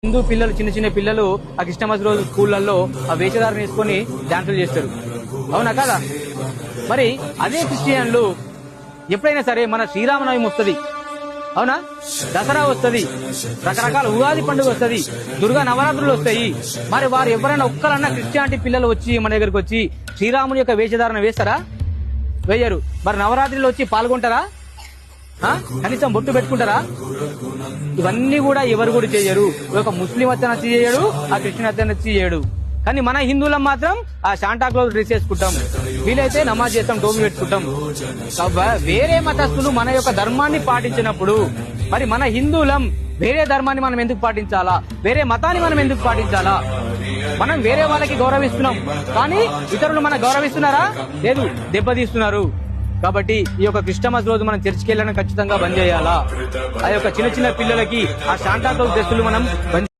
హిందూ పిల్లలు చిన్న చిన్న పిల్లలు ఆ క్రిస్టమస్ రోజు స్కూళ్లలో ఆ వేషధారణ వేసుకొని డాన్సులు చేస్తారు. అవునా కదా? మరి అదే క్రిస్టియన్లు ఎప్పుడైనా సరే మన శ్రీరామనవమి వస్తుంది, అవునా, దసరా వస్తుంది, రకరకాల ఉగాది పండుగ వస్తుంది, దుర్గా నవరాత్రులు వస్తాయి. మరి వారు ఎవరైనా ఒక్కరన్నా క్రిస్టియానిటీ పిల్లలు వచ్చి మన దగ్గరకు వచ్చి శ్రీరాముని యొక్క వేషధారణ వేస్తారా? వేయరు. మరి నవరాత్రిలో వచ్చి పాల్గొంటారా? కనీసం బొట్టు పెట్టుకుంటారా? ఇవన్నీ కూడా ఎవరు కూడా చేయరు. ఒక ముస్లిం అతను చేయడు, ఆ క్రిస్టియన్ అతను చేయడు. కానీ మన హిందువులం మాత్రం ఆ శాంటా క్లాజ్ డ్రెస్ వేసుకుంటాం, వీలైతే నమాజ్ చేస్తాం, టోపీ పెట్టుకుంటాం. వేరే మతస్థులు మన యొక్క ధర్మాన్ని పాటించినప్పుడు మరి మన హిందువులం వేరే ధర్మాన్ని మనం ఎందుకు పాటించాలా? వేరే మతాన్ని మనం ఎందుకు పాటించాలా? మనం వేరే వాళ్ళకి గౌరవిస్తున్నాం, కానీ ఇతరులు మనం గౌరవిస్తున్నారా? లేదు, దెబ్బతీస్తున్నారు. కాబట్టి ఈ యొక్క క్రిస్టమస్ రోజు మనం చర్చికి వెళ్ళడం ఖచ్చితంగా బంద్ చేయాలా? ఆ యొక్క చిన్న చిన్న పిల్లలకి ఆ శాంటా క్లాజ్ డ్రెస్సులు మనం బంద్